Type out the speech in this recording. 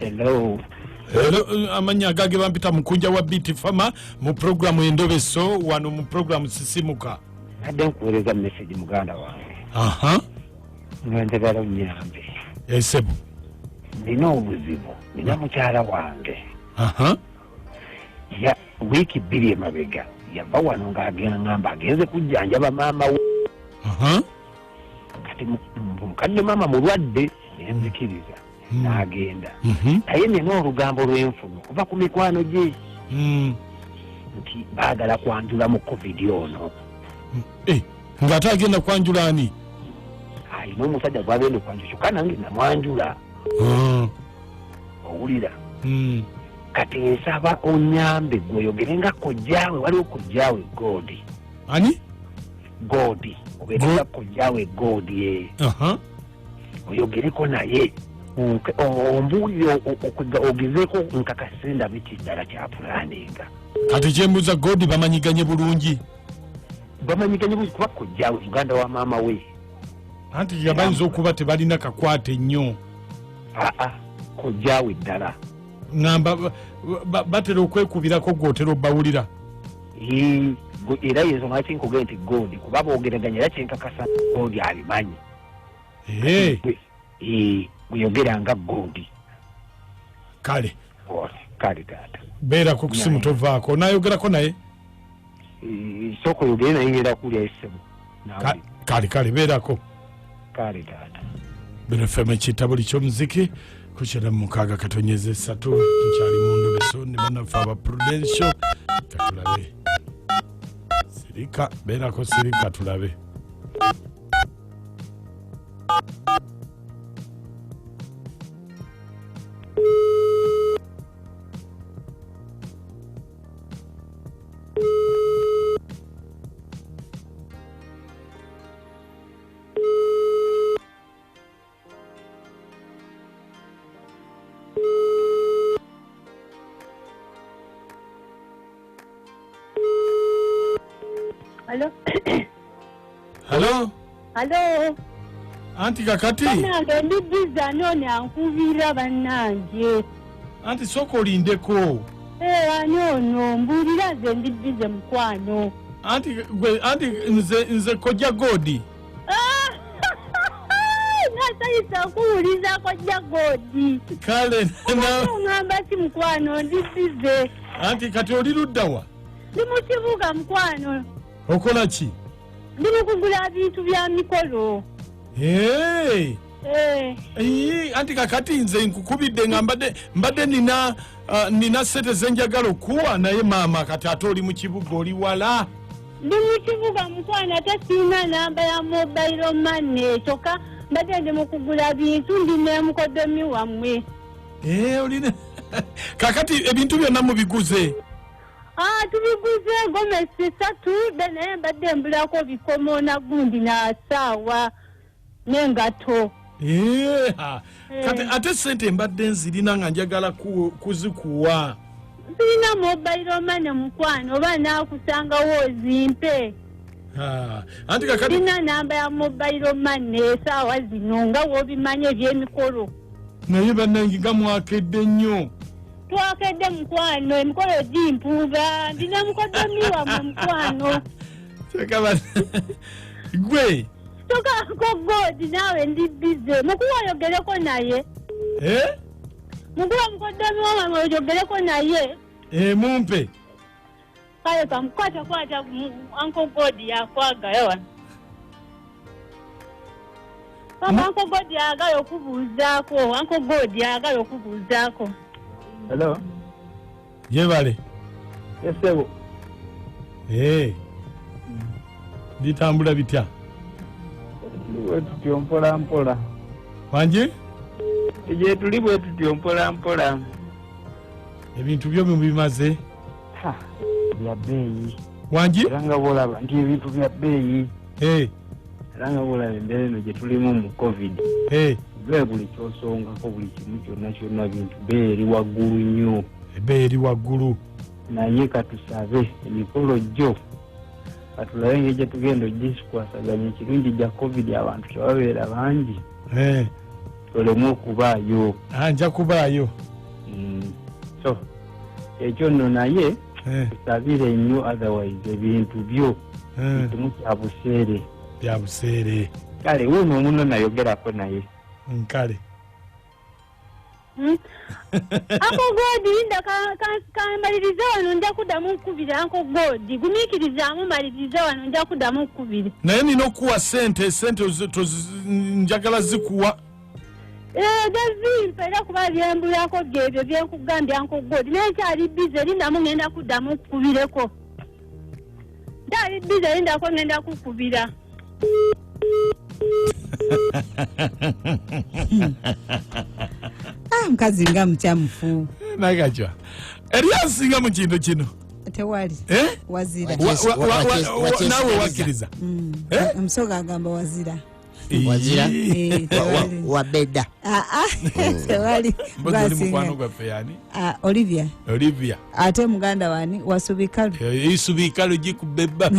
Hello. Hello, amanya gage bampita Mukunja wa Beat FM mu program Endobeso wano mu program Sisimuka. Adde nkuweereza message muganda wange. Aha. Njagala onnyambe. Esebu. Nina obuzibu. Nina mukyala wange. Aha. Ya wiiki 2 emabega yava wano ng'agamba agenze kujjanjaba maama we. Aha. Kati mukadde maama mulwadde nenzikiriza. N'agenda. Naye nina olugambo lw'enfumo kuva ku mikwano gye. Nti baagala kwanjula mu COVID ono. Ng'ate agenda kwanjula ani? Ayina omusajja gw'agenda okwanjula kyokka nange namwanjula. Owulira? Kati nsaba onnyambe gweyogere nga kojjaawe waliwo kojjaawe Godi. Ani? Godi. Obeera nga kojjaawe Godi. Oyogereko naye. Ombuulire ogezeeko nkakasenda biti ddala kyapulaninga. Kati kyembuuza Godi bamanyiganye bulungi? Bamanyiganye bulungi kuba kojjaawe muganda wa maama we. Anti yabayinza okuba tebalina kakwate nnyo. Kojjaawe ddala. Ngamba batera okwekubirako gwotera obbawulira. Era yensonga lwaki nkugee nti Godi kuba boogeraganya era kyenkakasa Godi abimanyi. Uyogera nga Godi. Kale. Kale taata. Beerako kusimu tovaako. Naayogerako naye? Sooka oyogere naye ngenda kulya essimu. Kale beerako. Kale taata. Bino FM ekitabo ky'omuziki ku 96.3 tukyali mu Endobeso ne bannaffe aba Prudential. Katulabe. Sirika beerako sirika tulabe. Hello. Hello. Hello. Anti kakati. Nange ndi biza none ankubira bannange. Anti soko olindeko. Anono mbulira ze ndi bize mukwano. Anti nze kojja Godi. Nasayisa kuwuliza kojja Godi. Kale ngamba si mukwano ndi bize. Anti kati oli ludda wa? Ndi mu kibuga mukwano. Okola ki? Ndi mu kugula bintu bya mikolo. Anti kakati nze nkukubidde nga mbadde nina sente zenjagala okuwa naye maama kati ate oli mu kibuga oli wala. Ndi mu kibuga mukwano ate sina namba ya mobile money kyokka mbadde ndi mu kugula bintu ndi n'emukodomi wammwe. Olina kakati ebintu byonna mubiguze? Tubiguze gomesi 3 naye mbadde mbulako bikomo na gundi na saawa n'engato. Kati ate sente mbadde nzirina nga njagala kuzikuwa. Sirina mobile money mukwano oba naakusangawo ozimpe. Anti kakati sirina namba ya mobile money esaawa zino nga woobimanya ebyemikolo. Naye bannange nga mwakedde nnyo. Twakedde mukwano emikolo gimpuuba ndina mukodomi wammwe mukwano. Gwe tokako Godi naawe ndi bize mukuwa oyogereko naye. Mukuwa mukodomi wammwe oyogereko naye. Mumpe. Kale kamukwata Uncle Godi yakwagayo wano. Uncle Godi yagala okubuuzaako. Uncle Godi yagala okubuuzaako. Hello. Yebale. Yesebo. Bitambula bitya? Tuliwe tutyo mpola. Wanje? Tuliwe tutyo mpola. Ebintu byo mubimaze? Bya beeyi. Wanje? Ranga bolaba ndi ebintu bya beeyi. Langa bula mbere no je tulimu mu COVID. Bwe buli kyosonga ko buli kimu kyonna bintu beeri waggulu nnyo. Beeri waggulu. Naye katusabe emikolo gyo. Katulabe ng'egye tugenda ogisikwasaganya ekirungi gya COVID abantu tebabeera bangi. Tolemu okubaayo. Nja kubaayo. So ekyo nno naye tusabire nnyo otherwise ebintu byo bitumu bya buseere. Kale wuno omuno nayogerako naye. Kale. Uncle Godi linda kamaliriza wano nja kuddamu nkubira Uncle Godi gumiikirizaamu maliriza wano nja kuddamu nkubira. Naye nina okuwa sente njagala zikuwa. Gazimpa era kuba byembulako gyebyo byenkugambya Uncle Godi nekyali bize lindamu ngenda kuddamu nkubireko. Ndali bize lindako ngenda kukubira. Mkazi nga mukyamufu. Nakacwa. Eriasinga mu kintu kino. Tewali. Wazira. Nawe wakiriza. Omusoga agamba wazira. Wazira. Wabeda. Tewali. Mbona mukwano gwaffe yani? Olivia. Olivia. Ate muganda wani wasubikalu. Isubikalu gikubeba.